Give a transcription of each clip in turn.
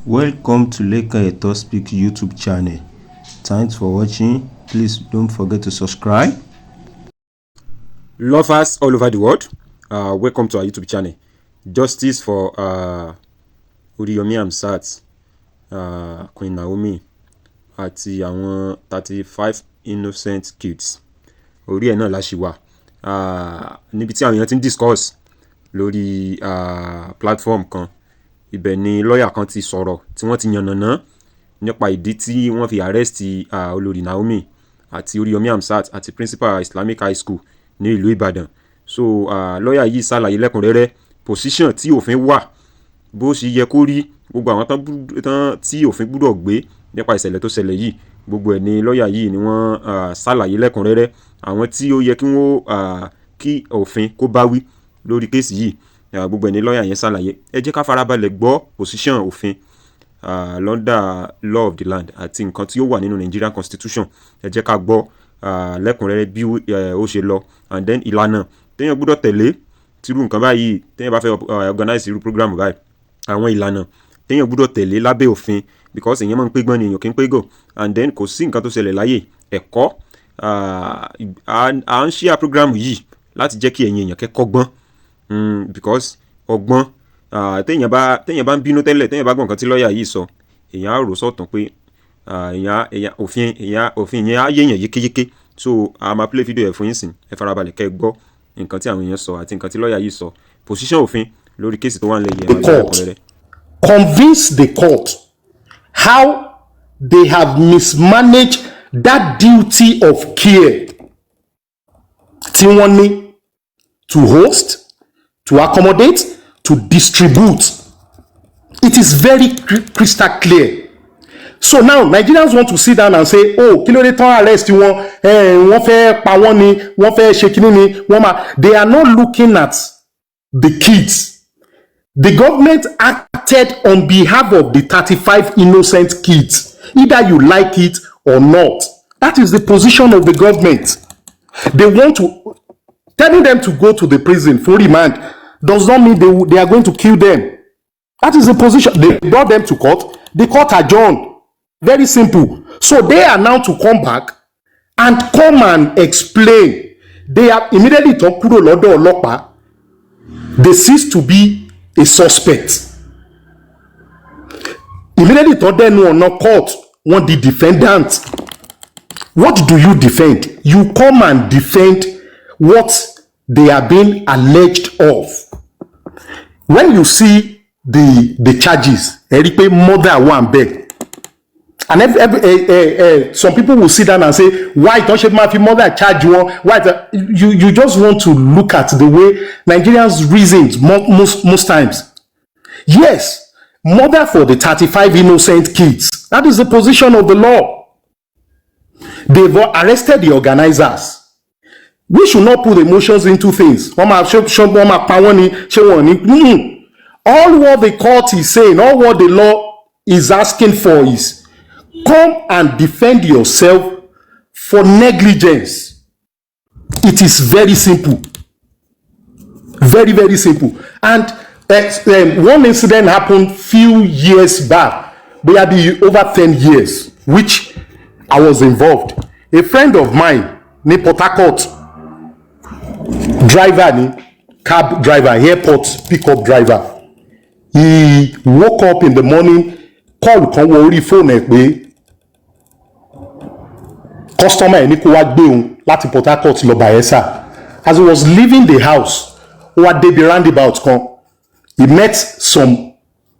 Welcome to Leka Eto Speak YouTube channel. Thanks for watching. Please don't forget to subscribe. Lovers all over the world, welcome to our YouTube channel. Justice for Oriyomi Hamzat, Queen Naomi àti àwọn 35 innocent kids. Orí ẹ̀ náà la ṣì wà. Níbi tí àwọn èèyàn ti ń discuss lórí platform kan. Ibẹ̀ ni lawyer kan ti sọ̀rọ̀ tí wọ́n ti yànnàná nípa ìdí tí wọ́n fi arrest Olori Naomi àti Oriyomi Hamzat àti principal Islamic High School ní ìlú Ìbàdàn. So lawyer yìí ṣàlàyé lẹ́kùnrẹ́rẹ́ position tí òfin wà bó ṣe yẹ kó rí, gbogbo àwọn tán tí òfin gbúdọ̀ gbé nípa ìṣẹ̀lẹ̀ tó ṣẹlẹ̀ yìí, gbogbo ẹ̀ ni lawyer yìí ni wọ́n ṣàlàyé lẹ́kùnrẹ́rẹ́. Àwọn tí ó yẹ kí wọ́n kí òfin kó bá wí lórí kéèsì yìí, gbogbo ẹ̀ ni lawyer yẹn ṣàlàyé. Ẹ jẹ́ ká farabalẹ̀ gbọ́ position òfin under law of the land àti nǹkan tí ó wà nínú Nigerian constitution. Ẹ jẹ́ ká gbọ́ lẹ́kùnrẹ́rẹ́ bí ó ṣe lọ, and then ìlànà téèyàn gbọ́dọ̀ tẹ̀lé tírú nǹkan báyìí téèyàn bá fẹ́ organize irú program báyìí. Àwọn ìlànà téèyàn gbọ́dọ̀ tẹ̀lé lábẹ́ òfin, because èèyàn máa ń pégbọ́n ni èèyàn kì í pégò. And then kò sí nǹkan tó ṣẹlẹ̀ láyé ẹ̀kọ́. À ń share program yìí láti jẹ́ kí ẹ̀yin èèyàn kẹ́kọ̀ọ́ gbọ́n, because ọgbọ́n téèyàn bá ń bínú tẹ́lẹ̀, téèyàn bá gbọ́ nǹkan tí lọ́ọ̀yà yìí sọ, èèyàn á rò sọ́tàn pé òfin yẹn á yéèyàn yékéyéké. So a máa play video ẹ̀ fún yín sìn, ẹ farabalẹ̀ kẹ́ gbọ́ nǹkan tí àwọn èèyàn sọ àti nǹkan tí lọ́ọ̀yà yìí sọ, position òfin lórí kéèsì tó wà ń lẹ́yìn ẹ̀. Convince the court how they have mismanaged that duty of care tí wọ́n ní to host, to accommodate, to distribute. It is very crystal clear. So now Nigerians want to sit down and say, oh, kí ló dé tán arrest wọn, wọ́n fẹ́ pa wọ́n ni, wọ́n fẹ́ ṣe kíní ni, wọ́n máa. They are not looking at the kids. The government acted on behalf of the 35 innocent kids, either you like it or not. That is the position of the government. They want to, telling them to go to the prison for remand does not mean they are going to kill them. That is the position. They brought them to court. The court adjourned. Very simple. So they are now to come back and come and explain. They are immediately talk kúrò lọ́dọ̀ ọlọ́pàá. They cease to be a suspect. Immediately talk then on court, want the defendant. What do you defend? You come and defend what they are being alleged of. When you see the charges, murder one beg. And some people will sit down and say, why don't you have mother charge you? Why you just want to look at the way Nigerians reason most times. Yes, murder for the 35 innocent kids. That is the position of the law. They've arrested the organizers. We should not put emotions into things. All what the court is saying, all what the law is asking for is, come and defend yourself for negligence. It is very simple. Very, very simple. And one incident happened few years back, maybe over 10 years, which I was involved. A friend of mine, named Port Harcourt, cab driver, airport pickup driver. He woke up in the morning, called kan wọ orí phone ẹ̀ pé customer ẹ̀ ní kó wá gbé òun láti Port Harcourt lọ Bayelsa. As he was leaving the house, ó wá débi roundabout kan. He met some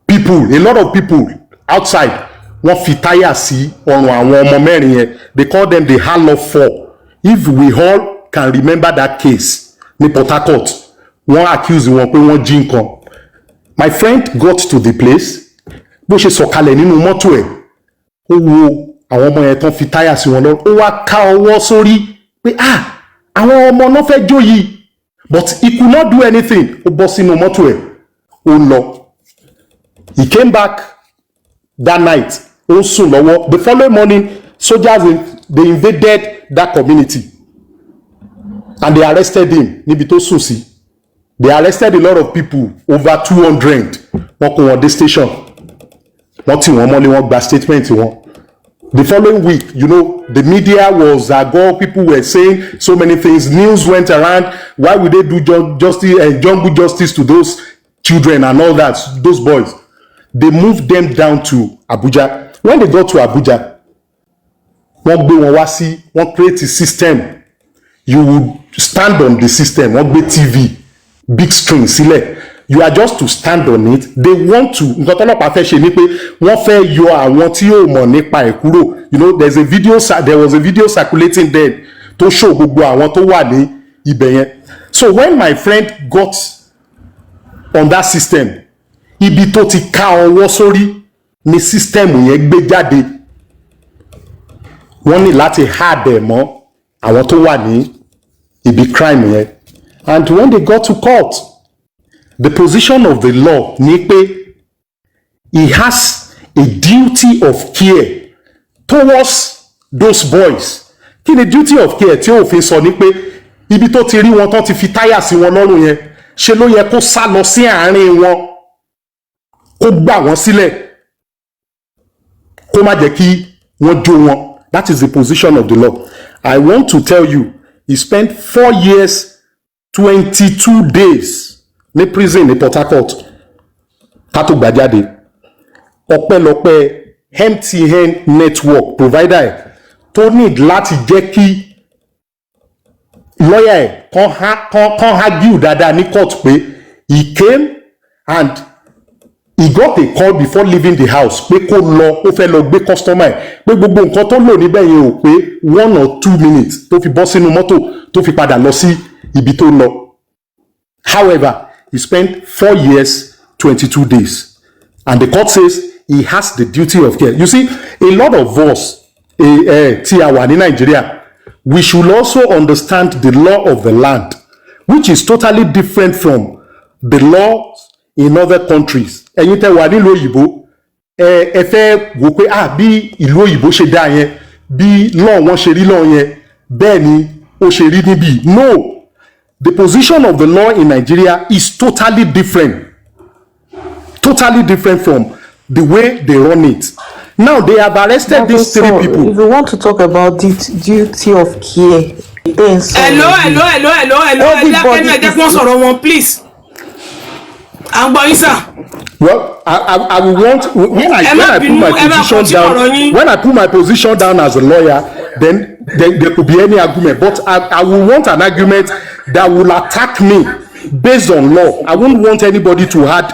people, a lot of people outside. Wọ́n fi táyà sí ọrùn àwọn ọmọ mẹ́rin yẹn. They call them the Hall of Four. If we all can remember that case ní Port Harcourt, wọ́n accuse wọn pé wọ́n jí nǹkan. My friend got to the place. Bó ṣe sọ̀kalẹ̀ nínú mọ́tò ẹ̀, ó wo àwọn ọmọ yẹn tán fi táyà sí wọn lọ, ó wá ká ọwọ́ sórí pé àwọn ọmọ náà fẹ́ jó yìí, but he could not do anything. Ó bọ́ sínú mọ́tò ẹ̀, ó lọ. He came back that night, ó sùn lọ́wọ́. The following morning, soldiers they invaded that community and they arrested him níbi tó sùn sí. They arrested a lot of people, over 200. Wọ́n kó wọn dé station. wọ́n tì wọ́n mọ́lé, wọ́n gba statement wọn. The following week, you know, the media was agog. People were saying so many things. News went around. Why would they do justice and jungle justice to those children and all that, those boys? They moved them down to Abuja. When they got to Abuja, one create a system. You would stand on the system. One big TV, big screen, select. You are just to stand on it. They want to. You know, there was a video circulating then to show gbogbo àwọn tó wà ní ibẹ̀ yẹn. So when my friend got on that system, ibi tó ti ká ọwọ́ sórí ni system yẹn gbé jáde. Wọ́n ní láti hard ẹ̀ mọ́ àwọn tó wà ní ibi crime yẹn. And when they got to court, the position of the law ni pé he has a duty of care towards those boys. Kí ni duty of care tí òfin sọ ni pé ibi tó ti rí wọn tán ti fi táyà sí wọn lọ́rùn yẹn, ṣe ló yẹ kó sá lọ sí àárín wọn, kó gbà wọ́n sílẹ̀, kó má jẹ́ kí wọ́n jó wọn. That is the position of the law. I want to tell you, he spent 4 years 22 days ní prison ní Port Harcourt ká tó gbà jáde. Ọpẹ́lọpẹ́ MTN network provider tó need láti jẹ́ kí lawyer kan argue dáadáa ní court pé he came and he got a call before leaving the house pé kó lọ, ó fẹ́ lọ gbé customer ẹ̀, pé gbogbo nǹkan tó lò níbẹ̀ yẹn ò pé 1 or 2 minutes tó fi bọ́ sínú mọ́tò tó fi padà lọ sí ibi tó lọ. However, he spent 4 years 22 days and the court says he has the duty of care. You see, a lot of us tí a wà ní Nigeria, we should also understand the law of the land, which is totally different from the laws in other countries. Ẹ̀yin tẹ́ wà nílùú òyìnbó, ẹ fẹ́ wò pé bí ìlú òyìnbó ṣe dá yẹn, bí law wọn ṣe rí law yẹn, bẹ́ẹ̀ ni ó ṣe rí níbí. No, the position of the law in Nigeria is totally different from the way they run it. Now they have arrested these 3 people. If you want to talk about the duty of care, then hello. Please. I'm going, sir. Well, I will want when I put my position down as a lawyer, then there could be any argument. But I will want an argument that will attack me based on law. I won't want anybody to add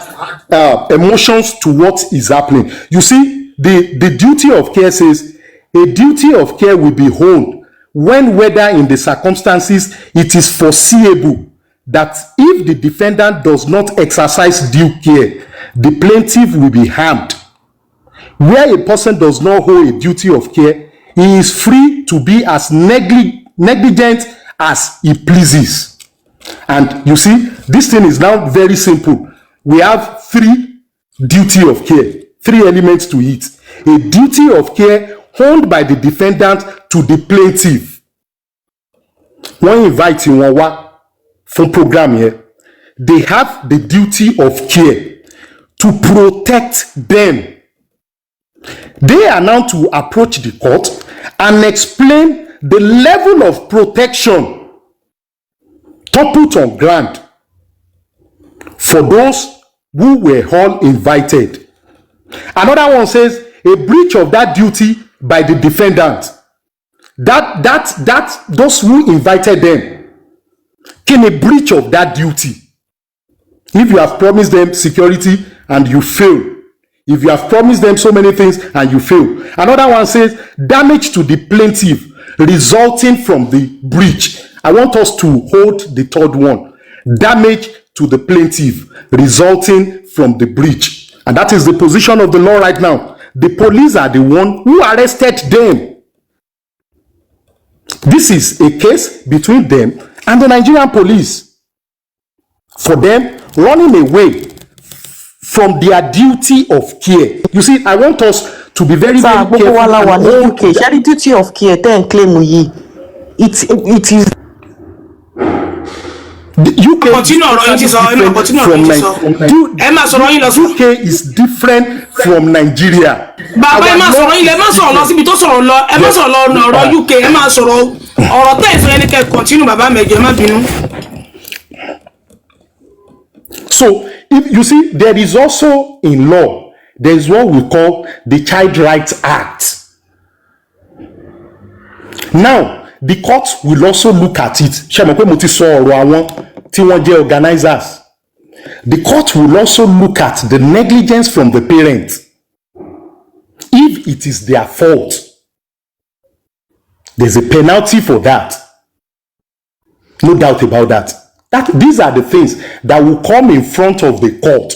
emotions to what is happening. You see, the duty of care says a duty of care will be held when, whether in the circumstances it is foreseeable that if the defendant does not exercise due care, the plaintiff will be harmed. Where a person does not hold a duty of care, he is free to be as negligent as he pleases. And you see, this thing is now very simple. We have 3 duty of care, 3 elements to it. A duty of care owned by the defendant to the plaintiff. When invite wọn wá fún program here, they have the duty of care to protect them. They are now to approach the court and explain the level of protection to put on ground for those who were all invited. Another one says a breach of that duty by the defendant. That those who invited them can a breach of that duty. If you have promised them security and you fail, if you have promised them so many things and you fail. Another one says damage to the plaintiff resulting from the breach. I want us to hold the third one. Damage to the plaintiff resulting from the breach. And that is the position of the law right now. The police are the one who arrested them. This is a case between them and the Nigerian police for them running away from their duty of care. You see, I want us to be very, very careful. The duty of care, then claim it is. The UK Continue ọ̀rọ̀ yín ti sọ, ẹ máa continue ọ̀rọ̀ yín ti sọ. Ẹ máa sọ̀rọ̀ yín lọ sọ. UK is different from Nigeria. Bàbá ẹ máa sọ̀rọ̀ yín lọ, ẹ máa sọ̀rọ̀ lọ síbi tó sọ̀rọ̀ lọ, ẹ máa sọ̀rọ̀ lọ ọ̀rọ̀ UK, ẹ máa sọ̀rọ̀ ọ̀rọ̀ tẹ́ ìfẹ́ ẹni kẹ́ continue bàbá mẹ́jọ, ẹ má bínú. So, if you see, there is also in law, there is what we call the Child Rights Act. Now, the court will also look at it. Ṣé mo pé mo ti sọ ọ̀rọ̀ àwọn tí wọ́n jẹ́ organizers. The court will also look at the negligence from the parents. If it is their fault, there's a penalty for that. No doubt about that. These are the things that will come in front of the court.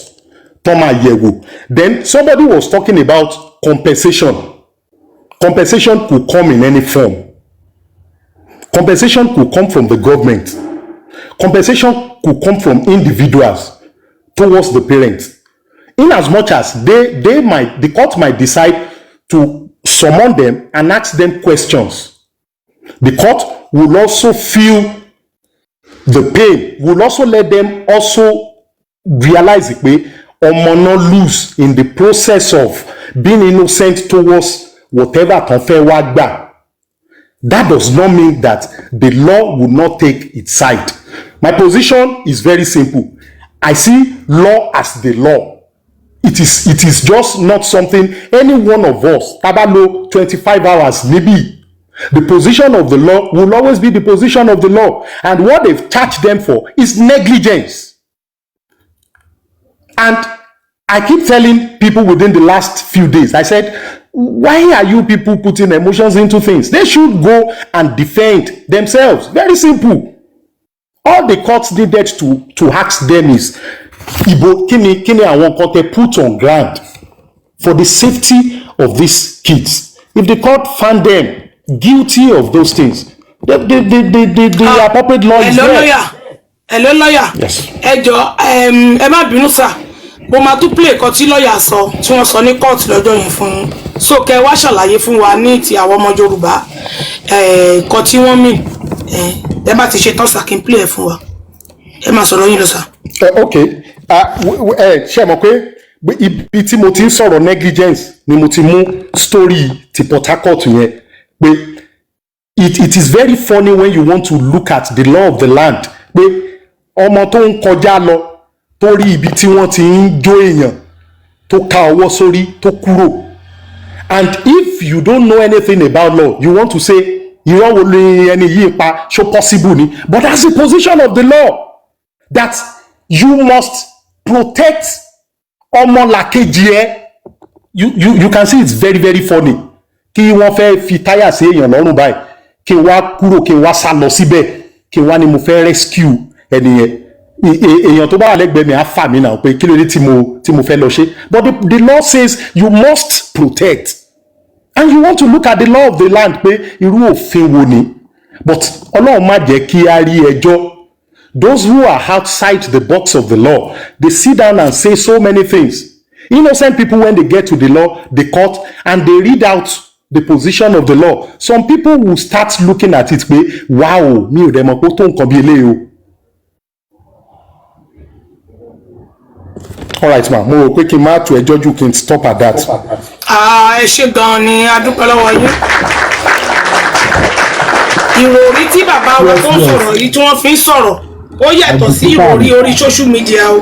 Toma Yewu. Then somebody was talking about compensation. Compensation could come in any form. Compensation could come from the government. Compensation could come from individuals towards the parents. In as much as the court might decide to summon them and ask them questions. The court will also feel the pain, will also let them also realize it may or not lose in the process of being innocent towards whatever confer wagba. That does not mean that the law will not take its side. My position is very simple. I see law as the law. It is just not something any one of us, tabalo 25 hours, maybe. The position of the law will always be the position of the law. And what they've charged them for is negligence. And I keep telling people within the last few days, I said, why are you people putting emotions into things? They should go and defend themselves. Very simple. All the courts needed to ask them is, Ibo, kini I want to put on ground for the safety of these kids. If the court found them guilty of those things, the appropriate law is there. Hello, lawyer. Yes. Ẹ má bínú sir. Mo máa tún play kan tí lawyer sọ tí wọ́n sọ ní court lọ́jọ́ yẹn fún yín. So kẹ́ wá ṣàlàyé fún wa ní ti àwọn ọmọ Yorùbá kan tí wọ́n mean ẹ bá ti ṣe tán sir kí n play ẹ fún wa. Ẹ máa sọ̀rọ̀ yín lọ sir. Okay. Ṣé mọ̀ pé ibi tí mo ti ń sọ̀rọ̀ negligence ni mo ti mú story ti Port Harcourt yẹn pé it is very funny when you want to look at the law of the land pé ọmọ tó ń kọjá lọ tó rí ibi tí wọ́n ti ń jó èèyàn tó ká ọwọ́ sórí tó kúrò, and if you don't know anything about law you want to say irọ́ wo ni ẹni yìí pa ṣó possible ni, but that's the position of the law that you must protect ọmọlàkejì ẹ. You can see it's very very funny kí wọ́n fẹ́ fi táyà sí èèyàn lọ́rùn báyìí kí wá kúrò kí wá sá lọ síbẹ̀ kí wá ní mo fẹ́ rescue ẹnìyẹn èèyàn tó bá wà lẹ́gbẹ̀ẹ́ mi á fà mí náà pé kí ló dé tí mo fẹ́ lọ ṣe, but the law says you must protect and you want to look at the law of the land pé irú òfin wo ni, but Ọlọ́run má jẹ́ kí a rí ẹjọ́. Those who are outside the box of the law, they sit down and say so many things. Innocent people, when they get to the law, the court, and they read out the position of the law, some people will start looking at it pé wow mi ò dẹ̀ mọ̀ pé tó nǹkan bí eléyìí o. All right ma, mo rò pé kí n má tó ẹjọ́ jù kí n stop at that. Ẹ ṣé gan ni a dúpẹ́ lọ́wọ́ yín. Ìròrí tí bàbá wọn tó ń sọ̀rọ̀ yìí tí wọ́n fi ń sọ̀rọ̀ ó yàtọ̀ sí ìròrí orí social media o.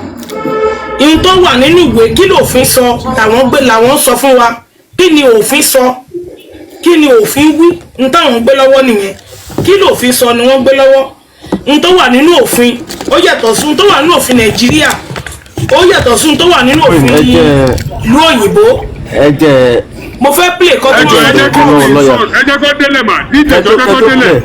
Ihun tó wà nínú ìwé kí lòfin sọ làwọn sọ fún wa, kí ni òfin sọ, kí ni òfin wí, n táwọn gbé lọ́wọ́ nìyẹn, kí lòfin sọ ni wọ́n gbé lọ́wọ́. N tó wà nínú òfin ó yàtọ̀ sí n tó wà nínú òfin Nàìjíríà, ó yàtọ̀ sí n tó wà nínú òfin ìlú òyìnbó. Mo fẹ́ play kọ́ tó wọ́n ẹjẹ́ kọ́ délẹ̀ mà ìjẹ́jọ́ kọ́ délẹ̀.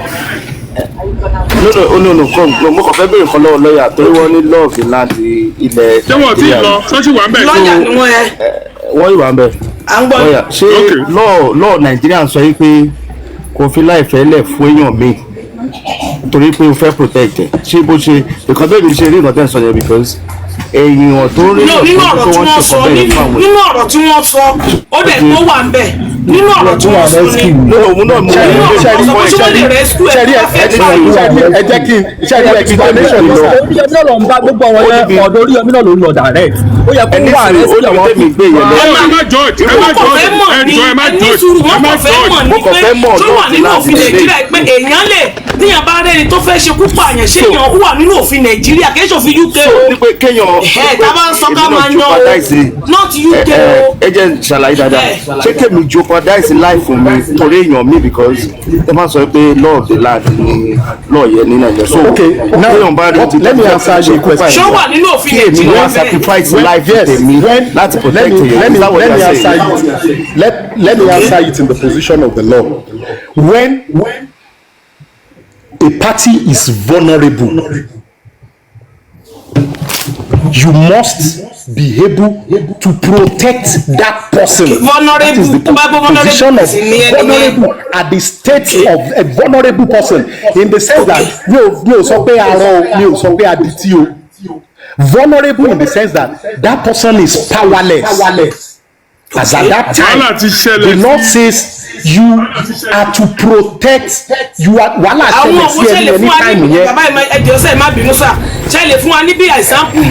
No, mo kàn fẹ́ bèrè kan lọ́wọ́ lọ́ọ̀yà torí wọ́n ní lọ́ọ̀fì láti ilẹ̀ ṣé wọ́n ti lọ sọ́sì wà ń bẹ̀. lọ́ọ̀yà ni wọ́n yẹ. wọ́n yìí wà ń bẹ̀. À ń gbọ́. lọ́ọ̀yà ṣé lọ́ọ̀ Nàìjíríà sọ yìí pé kò fi láìfẹ́ lẹ̀ fún èèyàn míì torí pé o fẹ́ protect ẹ̀ ṣé bó ṣe nǹkan bẹ́ẹ̀ mi ṣe rí nǹkan tẹ́ ń sọ yẹn because èèyàn tó rí nínú ọ̀rọ̀ tí wọ́n sọ ó dẹ̀ tó wà ń bẹ̀ nínú ọ̀rọ̀ tí wọ́n sọ ni òun náà mú nínú ọ̀rọ̀ tí wọ́n sọ lè rescue ẹ̀ tó fẹ́ ẹ jẹ́ kí n ṣẹ́rí explanation lọ. Oríyọmí náà lọ ń bá gbogbo àwọn yẹn ọ̀dọ̀ Oríyọmí náà ló ń lọ direct. Ó yẹ kó wà rẹ̀ sí àwọn tèmi gbé yẹn lọ. ẹ má judge ẹ má judge ẹ má judge ẹ má judge. tó wà nínú òfin Nàìjíríà pé èèyàn lè níyàn bá rẹ́ni tó fẹ́ ṣe kú pààyàn ṣé èèyàn wà nínú òfin Nàìjíríà kì í ṣòfin UK o. ní pé kéèyàn tá a bá ń sọ ká máa yan o not UK o. ẹ jẹ́ ṣàlàyé dáadáa ṣé kéèmí jeopardize life mi torí èèyàn mi because ẹ máa sọ pé law of the land ni law yẹn ní Nàìjíríà. So kéèyàn bá rí let me answer your question. ṣé ó wà nínú òfin èmi Nàìjíríà wá sacrifice life tèmi láti protect èèyàn. Let me answer it in the position of the law. When a party is vulnerable, you must be able to protect that person. That is the position of vulnerable at the state of a vulnerable person, in the sense that mi ò sọ pé arọ mi ò sọ pé adití o. Vulnerable in the sense that that person is powerless. As at that time, the Lord says you are to protect. You are wàhálà ṣẹlẹ̀ sí ẹni anytime yẹn. bàbá ẹjọ sẹ má bínú sá ṣe lè fún wa ní bí example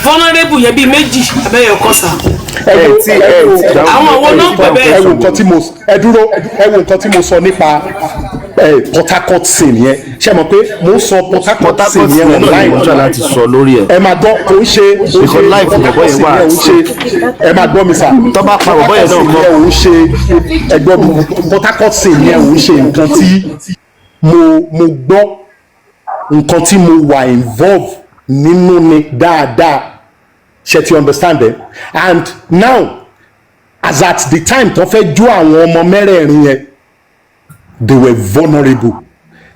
vulnerable yẹn bíi méjì abẹ́yẹ ọkọ sá. àwọn owó náà pẹ̀ bẹ́ẹ̀. ẹ wo nǹkan tí mo sọ nípa Port Harcourt scene yẹn ṣe mọ̀ pé mo sọ Port Harcourt scene yẹn online láti sọ lórí ẹ̀. ẹ máa gbọ́ kò ń ṣe ẹ máa gbọ́ mi sà tó bá pa bọ̀bọ̀ yẹn náà kọ́ ò ń ṣe ẹgbọ́ mi Port Harcourt scene yẹn ò ń ṣe nǹkan tí mo gbọ́ nǹkan tí mo wà involve nínú ni dáadáa ṣe ti understand it. And now as at the time tó fẹ́ jó àwọn ọmọ mẹ́rẹ̀ẹ̀rin yẹn they were vulnerable.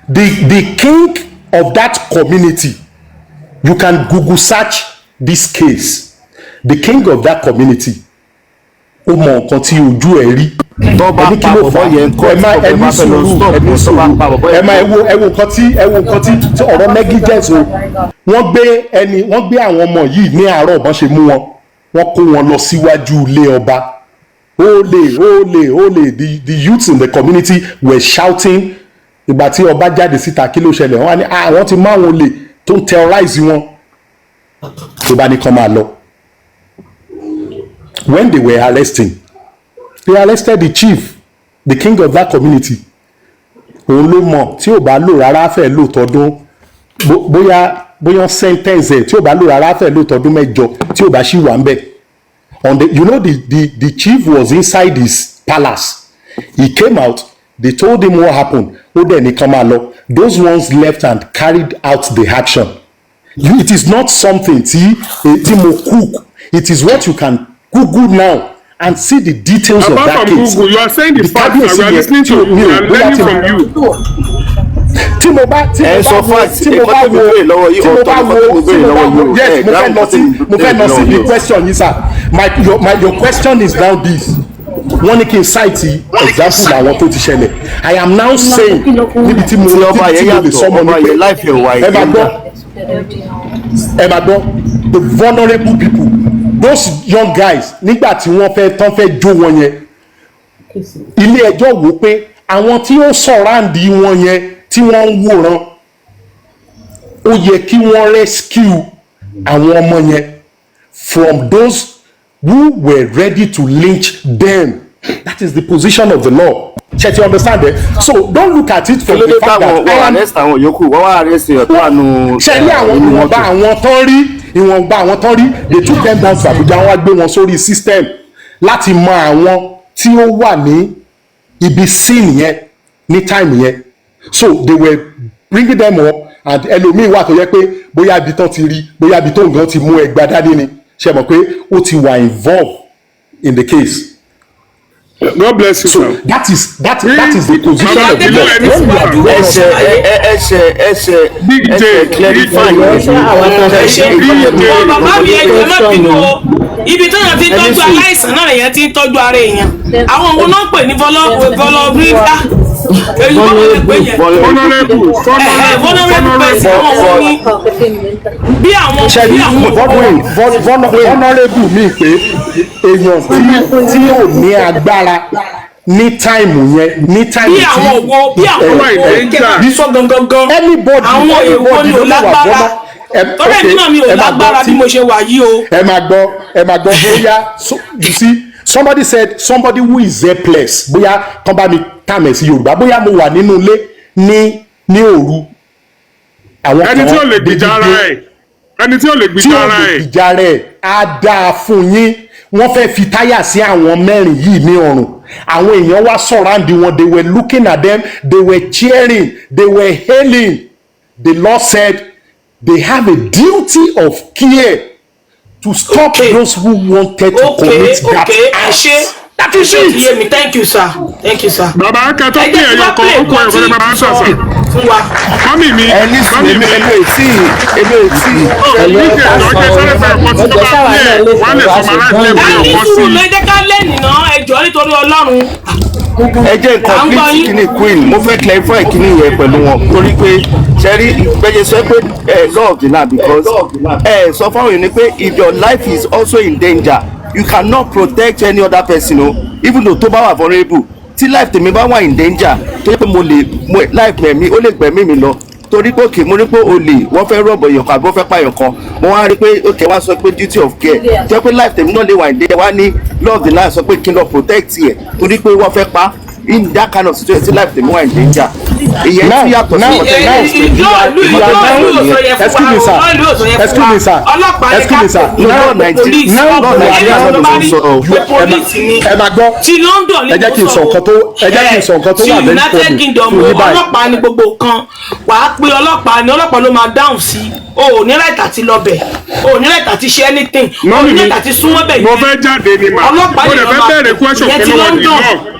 The king of that community, you can Google search this case. The king of that community, ó mọ nǹkan tí ojú ẹ̀ rí. tó bá pa bọ̀bọ̀ yẹn kọ́ ẹ má ẹ wo nǹkan tí ọ̀rọ̀ negligence o. wọ́n gbé àwọn ọmọ yìí ní àárọ̀ bọ́n ṣe mú wọn kó wọn lọ síwájú ilé ọba. Ole, the youths in the community were shouting. Ìgbà tí ọba jáde síta kí ló ṣẹlẹ̀ wọ́n á ní àwọn ti máa wọn olè tó ń terrorize wọn. Ìbá ní kan máa lọ. When they were arresting, they arrested the chief, the king of that community. Òun ló mọ̀ tí ò bá lò rárá fẹ́ lò tọdún bóyá sentence ẹ̀ tí ò bá lò rárá fẹ́ lò tọdún mẹ́jọ tí ò bá ṣì wà ń bẹ̀. The chief was inside his palace. He came out. They told him what happened. Those ones left and carried out the action. It is not something mo cook. It is what you can Google now and see the details of that case. Google, you are saying the facts and we are listening to you. We are learning from you. Tí mo bá wo yes mo fẹ́ lọ sí the question yìí sir. Your question is now this. Wọ́n ní kí n cite example àwọn tó ti ṣẹlẹ̀. I am now saying níbi tí mo lè sọmọ ní pé ẹ bá gbọ́ the vulnerable people, those young guys nígbà tí wọ́n fẹ́ jó wọn yẹn, ilé ẹjọ́ wò pé àwọn tí ó surround wọn yẹn tí wọ́n ń wòran ó yẹ kí wọ́n rescue àwọn ọmọ yẹn from those who were ready to lynch them. That is the position of the law. Check, you understand it? So don't look at it from the fact that I am arrest àwọn yòókù wọ́n wá arrest èèyàn tó wà nù. ṣe ní ìwọ̀nba àwọn tán rí they took them down to Abuja wọ́n wá gbé wọn sórí system láti mọ àwọn tí ó wà ní ibi scene yẹn ní time yẹn. So they were bringing them up and ẹlòmíì wà tó yẹ pé bóyá ibi tán ti rí bóyá ibi tó nǹkan ti mú ẹgbàá dání ni ṣe mọ̀ pé ó ti wà involved in the case. God bless you. So that is the position of the law. Ibi tó yàn ti ń tọ́jú aláìsàn náà lèyàn ti ń tọ́jú ara èèyàn. Àwọn òun náà pè ní vulnerability. Èyí wọ́n lè pè yẹn. Vulnerable person àwọn òun ní bí àwọn vulnerable mi pé èèyàn tí ò ní agbára ní táìmù yẹn ní táìmù bí àwọn wo bí àwọn wo sọ gangan anybody àwọn èèwọ̀ ni ò lágbára tọ́lẹ̀ mi náà mi ò lágbára bí mo ṣe wà yìí o. ẹ máa gbọ́ bóyá you see somebody said somebody who is helpless bóyá kán bá mi tàmẹ̀ sí Yorùbá bóyá mo wà nínú ilé ní òru àwọn kan ẹni tí ò lè gbìjà ara ẹ̀ á dáa fún yín wọ́n fẹ́ fi táyà sí àwọn mẹ́rin yìí ní ọrùn àwọn èèyàn wá surround wọn they were looking at them they were cheering they were hailing the Lord said they have a duty of care to stop those who wanted to commit that act. That is it. Hear me. Thank you, sir. Thank you, sir. Bàbá akẹ́tọ́ pé ẹ̀yọ̀ kan ó kọ ẹ̀rọ ní bàbá ń sàṣà. Mọ́mí mi. ẹni sùn èmi ò tí ẹ̀yọ̀ ìjẹ́ sáré fẹ́ ọkọ tí tó bá pè é wọ́n lè sọmọ aláìsí ẹ̀kọ́ ọkọ sí. ẹni sùn lẹ́jẹ́ ká lẹ́nìí náà ẹjọ́ nítorí Ọlọ́run. ẹ jẹ́ complete kíní queen mo fẹ́ clarify kíní yẹn pẹ̀lú wọn torí pé sẹ́rí ìgbẹ́jẹ sọ pé law of the land because sọ fáwọn èèyàn ni pé if your life is also in danger you cannot protect any other person o even though tó bá wà vulnerable tí life tèmi bá wà in danger tó yẹ pé mo life mẹ̀mí ó lè gbẹ̀mí mi lọ torí pé òkè mo rí pé olè wọ́n fẹ́ rọ̀bọ̀ èèyàn kan àbí wọ́n fẹ́ pààyàn kan mo wá rí pé òkè wá sọ pé duty of care jẹ́ pé life tèmi náà lè wà in danger wá ní law of the land sọ pé kí n lọ protect ẹ̀ torí pé wọ́n fẹ́ pa in that kind of situation tí life tèmi wà in danger ìyẹn tí yàtọ̀ sí ọ̀tẹ̀ náà excuse me sir ẹ máa gbọ́ ti London ẹ jẹ́ kí n sọ nǹkan tó wà very important United Kingdom ọlọ́pàá ní gbogbo kan wàá pe ọlọ́pàá ní ọlọ́pàá ló máa dáhùn sí o ò ní right àti lọ bẹ̀ o ò ní right àti ṣe anything o ò ní right àti súnmọ́ bẹ̀ yìí mo fẹ́ jáde ni mà mo lè fẹ́ bẹ̀rẹ̀ question kan lọ́wọ́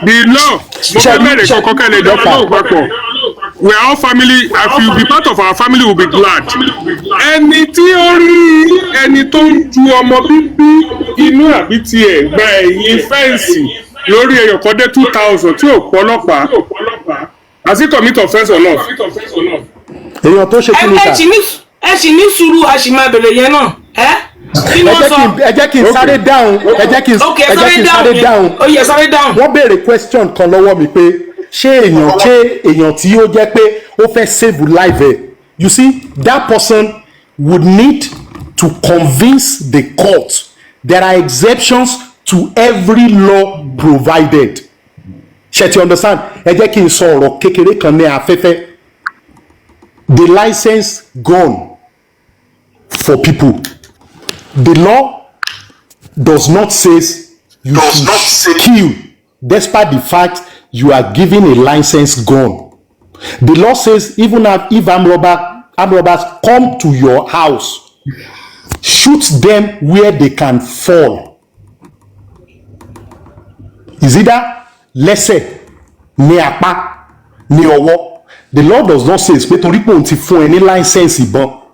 the law mo fẹ́ bẹ̀rẹ̀ kankan kẹ́lẹ́ ìjọba náà papọ̀ we are all family if you be part of our family we will be glad ẹni tí ó rí ẹni tó ń ju ọmọ bíbí inú àbí tiẹ̀ gba ẹ̀yìn fẹ́ǹsì lórí ẹyọ kan dé 2000 tí ò pọ̀ ọlọ́pàá has he commit offence or not. èèyàn tó ṣe kí ni sà. ẹ sì ní sùúrù a sì máa bèrè yẹn náà ẹ jẹ́ kí n sáré dáhùn ẹ jẹ́ kí n sáré dáhùn wọ́n béèrè question kan lọ́wọ́ mi pé ṣé èèyàn tí ó jẹ́ pé ó fẹ́ save life ẹ̀ you see that person would need to convince the court there are exceptions to every law provided ṣé ti understand ẹ jẹ́ kí n sọ ọ̀rọ̀ kékeré kan ní afẹ́fẹ́ the license gone for people. The law does not say you should kill despite the fact you are given a license gun. The law says even if armed robbers come to your house, shoot them where they can fall. Is either lẹ́sẹ̀ ní apá ní ọwọ́. The law does not say pé torí pé òun ti fún ẹ ní license ìbọn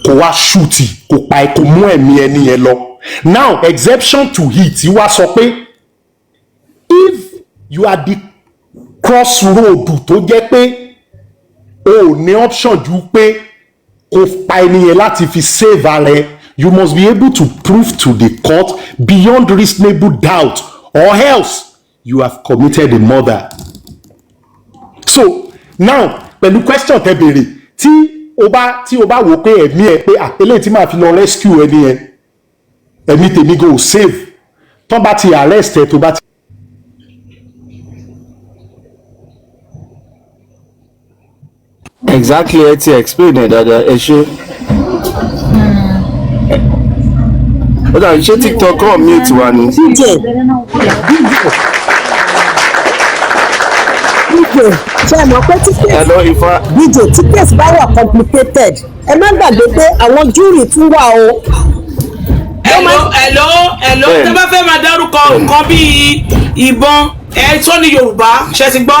kò wá ṣùtì kò pa ẹ kò mú ẹ̀mí ẹni yẹn lọ. Now exception to it wá sọ pé if you are the crossroad tó jẹ́ pé o ò ní option ju pé kò pa ẹni yẹn láti fi save ara ẹ you must be able to prove to the court beyond reasonable doubt or else you have committed a murder. So now pẹ̀lú question tẹ́ béèrè tí o bá wò pé ẹ̀mí ẹ pé eléyìí tí màá fi lọ rescue ẹni yẹn ẹ̀mí tèmi go save tán bá ti arrest ẹ tó bá ti. exactly ẹ ti explain ẹ dáadáa ẹ ṣe. ó dàbí ṣé TikTok kọ́ mute wa ni. ṣe mọ̀ pé DJ tí case bá wà complicated ẹ má gbàgbé pé àwọn jury tún wà o. Hello tẹ́ bá fẹ́ máa dárúkọ nǹkan bíi ìbọn ẹ tó ní Yorùbá ṣe ti gbọ́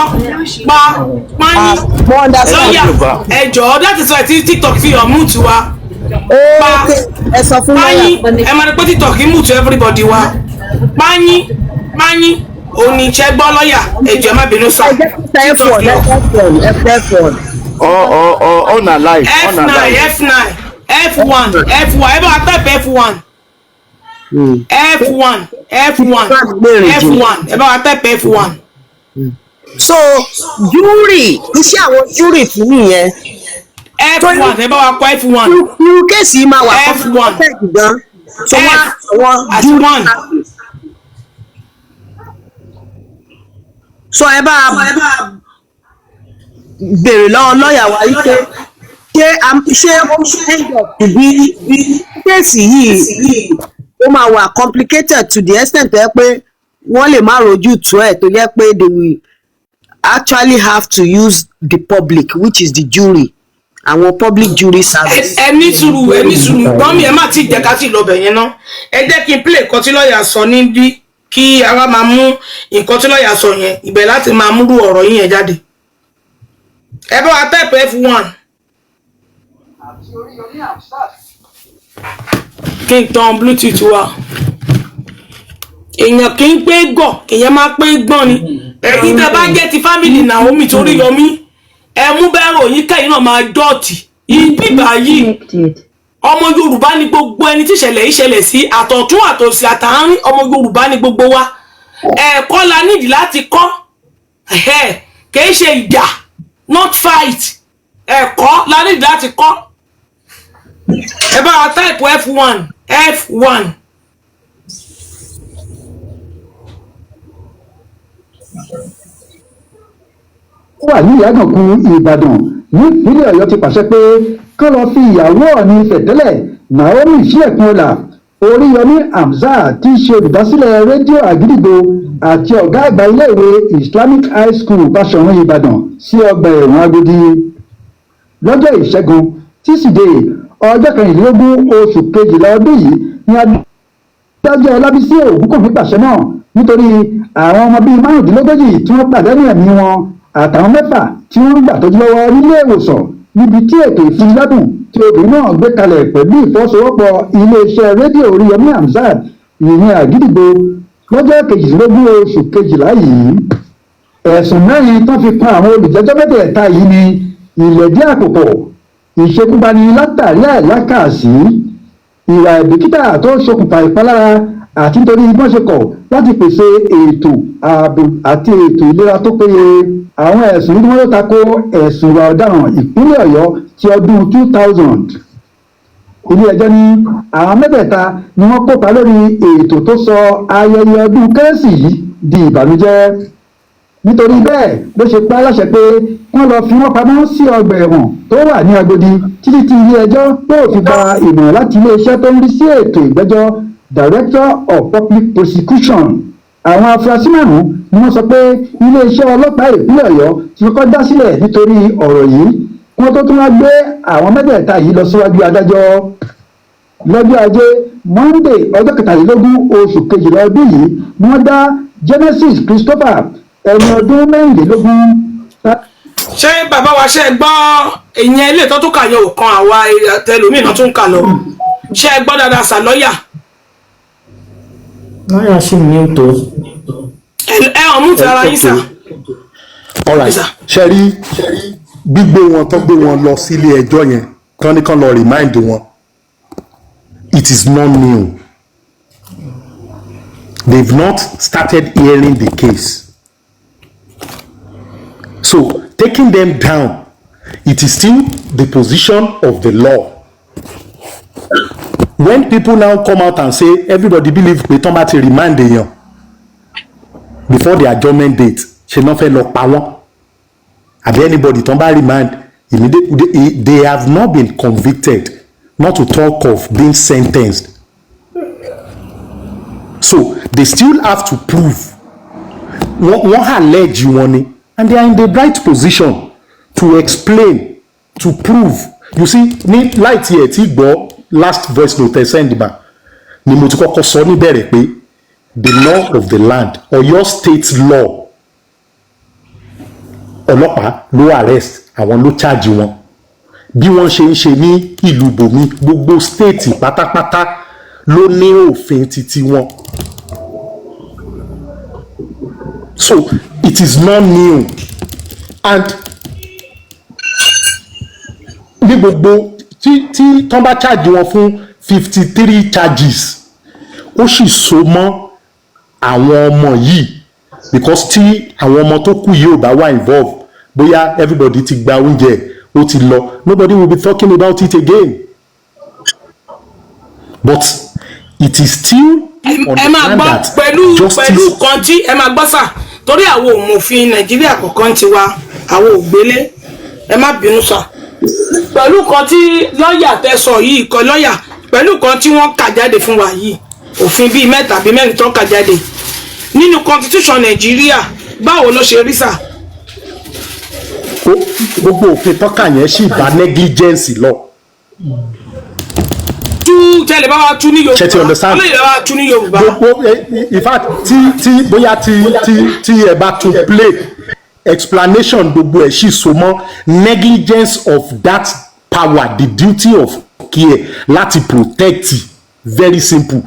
pààyàn lọ́ọ̀yà ẹ jọ̀ọ́ that is why TikTok fi hàn múùtù wa ẹ sọ fún pààyàn ẹ máa ní pé TikTok múùtù everybody wa pààyàn òní iṣẹ́ gbọ́ lọ́ọ̀yà ẹ̀jọ̀ ẹ má bínú sá. on a live F9 F1 ẹ bá type F1 F1 ẹ bá wa type F1. So jury iṣẹ́ àwọn jury fún nìyẹn. F1 ẹ bá wa kọ F1. irú kéèsì yìí máa wà F1 gan. So wọ́n jury. So ẹ bá béèrè lọ́wọ́ lọ́ọ̀yà wa yìí pé ṣé ó end up bí kéèsì yìí ó máa wà complicated to the extent tó yẹ pé wọ́n lè má rojú tó ẹ̀ tó yẹ pé they will actually have to use the public which is the jury àwọn public jury service. ẹni sùúrù gbọ́n mi ẹ má ti jẹ́ ká sì lọ bẹ̀ yẹn ná ẹ jẹ́ kí n play nǹkan tí lọ́ọ̀yà sọ níbí kí ara máa mú nǹkan tí lọ́ọ̀yà sọ yẹn ibẹ̀ láti máa múrú ọ̀rọ̀ yín yẹn jáde. ẹ bá wa type F1. kí n tan bluetooth wa èèyàn kì í pé gọ̀ èèyàn máa pé gbọ́n ni ẹ̀yin tẹ́ bá jẹ́ ti family Naomi torí yọmí ẹ mú bẹ́rẹ̀ òyìn kẹ́yìn náà máa dọ̀tí ibi báyìí ọmọ Yorùbá ni gbogbo ẹni tí ìṣẹ̀lẹ̀ ìṣẹ̀lẹ̀ sí àtọ̀tún àtòsí àtàárín ọmọ Yorùbá ni gbogbo wa ẹ̀kọ́ la nídìí láti kọ́ kìí ṣe ìjà not fight ẹ̀kọ́ la nídìí láti kọ́ ẹ bá wa type F1. ó wà ní ìyàgànkù Ìbàdàn nípínlẹ̀ Ọ̀yọ́ ti pàṣẹ pé kán lọ fi ìyàwó Ọọ̀ni Ifẹ̀ Naomi sílẹ̀kùn ọ̀la Oriyomi Hamzat tí í ṣe olùdásílẹ̀ rédíò Àgídìgbò àti ọ̀gá àgbà iléèwé Islamic High School Báṣọ̀run Ìbàdàn sí ọgbà ẹ̀wọ̀n Agodi lọ́jọ́ Ìṣẹ́gun tíṣídẹ̀ẹ́ ọjọ́ 24 oṣù kejìlá ọdún yìí ní adájọ́ Ọlábísí Ògúnkòbí pàṣẹ náà nítorí àwọn ọmọ bíi 35 tí wọ́n pàdánù ẹ̀mí wọn àtàwọn 6 tí wọ́n ń gbà tọ́jú lọ́wọ́ nílé ìwòsàn níbi tí ètò ìfúnniládùn tí obìnrin náà gbé kalẹ̀ pẹ̀lú ìfọwọ́sowọ́pọ̀ iléeṣẹ́ rédíò Oriyomi Hamzat ìyẹn Àgídìgbò lọ́jọ́ 22 oṣù kejìlá yìí. ẹ̀sùn 4 tán fi kan àwọn olùjẹ́jọ́ mẹ́tẹ̀ẹ̀ta yìí ni ìlẹ̀dí àpòpọ̀ ìṣekúpani látàrí àìlákàsí ìwà ìbìkítà tó ṣokùnfà ìpalára àti nítorí bọ́n ṣe kọ̀ láti pèsè ètò ààbò àti ètò ìlera tó péye. àwọn ẹ̀sùn tí wọ́n ló tako ẹ̀sùn ìwà ọ̀daràn ìpínlẹ̀ Ọ̀yọ́ ti ọdún 2000. ilé-ẹjọ́ ní àwọn mẹ́tẹ̀ẹ̀ta ni wọ́n kópa lórí ètò tó sọ ayẹyẹ ọdún kérésì yìí di ìbànújẹ́. nítorí bẹ́ẹ̀ ló ṣe pa láṣẹ pé wọ́n lọ fi wọ́n pamọ́ sí ọgbà ẹ̀wọ̀n tó wà ní Agodi títí tí ilé-ẹjọ́ yóò fi gba ìmọ̀ràn láti iléeṣẹ́ tó ń rí sí ètò ìgbẹ́jọ́ Director of Public Prosecution. àwọn afurasí 5 ni wọ́n sọ pé iléeṣẹ́ ọlọ́pàá ìpínlẹ̀ Ọ̀yọ́ ti kọ́kọ́ dá sílẹ̀ nítorí ọ̀rọ̀ yìí wọ́n tó tún wá gbé àwọn mẹ́tẹ̀ẹ̀ta yìí lọ síwájú adájọ́. lọ́jọ́ Ajé Monday ọjọ́ 23 oṣù kejìlá ọdún yìí ni wọ́n dá Genesis Christopher ẹni ọdún 24. ṣé bàbá wa ṣe gbọ́ ìyẹn ilé tó tún kà yẹn ò kan àwa tẹlómìnà tún kà lọ ṣé gbọ́ dáadáa sàlọ́yà. lọ́yà sì ní ètò. ẹ ọ̀ mú ti ara yín sà. alright ṣe rí gbígbé wọn tó gbé wọn lọ sílé ẹjọ́ yẹn kán ní kán lọ remind wọn it is not new they've not started hearing the case so taking them down it is still the position of the law. when people now come out and say everybody believe pé tán bá ti remind èèyàn before the adjournment date ṣe náà fẹ́ lọ pa wọ́n àbí anybody tán bá remind immediately they have not been convicted not to talk of being sentenced so they still have to prove wọ́n allege wọn ni and they are in the right position to explain to prove you see ní láì tiẹ̀ tí gbọ́ last voice note send ba ni mo ti kọ́kọ́ sọ níbẹ̀rẹ̀ pé the law of the land Ọ̀yọ́ state law ọlọ́pàá ló arrest àwọn ló charge wọn bí wọ́n ṣe ń ṣe ní ìlú bòmí gbogbo state pátápátá ló ní òfin títí wọn so it is not new and ní gbogbo tí tán bá charge wọn fún 53 charges ó sì so mọ́ àwọn ọmọ yìí because tí àwọn ọmọ tó kù yìí ò bá wà involved bóyá everybody ti gba oúnjẹ ó ti lọ nobody will be talking about it again but it is still ẹ máa gbọ́ pẹ̀lú kan tí ẹ máa gbọ́ sà torí àwọn òmòfin Nàìjíríà kọ̀ọ̀kan ti wa àwọn ògbélé ẹ má bínú sà pẹ̀lú kan tí lọ́ọ̀yà tẹ́ sọ yìí kan lọ́ọ̀yà pẹ̀lú kan tí wọ́n kà jáde fún wa yìí òfin bíi mẹ́ta bíi mẹ́rin tó kà jáde nínú constitution Nàìjíríà báwo ló ṣe rí sà. gbogbo òfin tọ́ka yẹn sì bá negligence lọ. tẹ́lẹ̀ bá wa tú ní Yorùbá ọlọ́yẹ̀ bá wa tú ní Yorùbá. in fact tí bóyá tí ẹ bá tún play explanation gbogbo ẹ̀ sì so mọ́ negligence of that power the duty of care láti protect very simple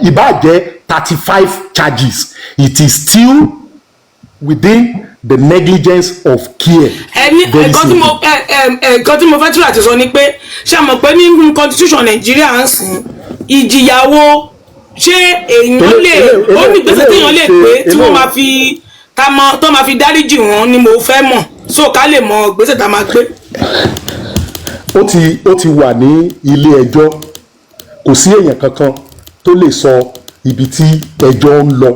ìbá jẹ́ 35 charges it is still within the negligence of care. nǹkan tí mo fẹ́ túrà ti sọ ni pé ṣé àmọ̀ pé nínú constitution Nàìjíríà ń sìn ìjìyàwó ṣé èèyàn lè ó ní gbèsè téèyàn lè pé tí wọ́n máa fi tó máa fi dáríjì wọn ni mo fẹ́ mọ̀ so ká lè mọ gbèsè tá a máa gbé. ó ti wà ní ilé ẹjọ́ kò sí èèyàn kankan tó lè sọ ibi tí ẹjọ́ ń lọ.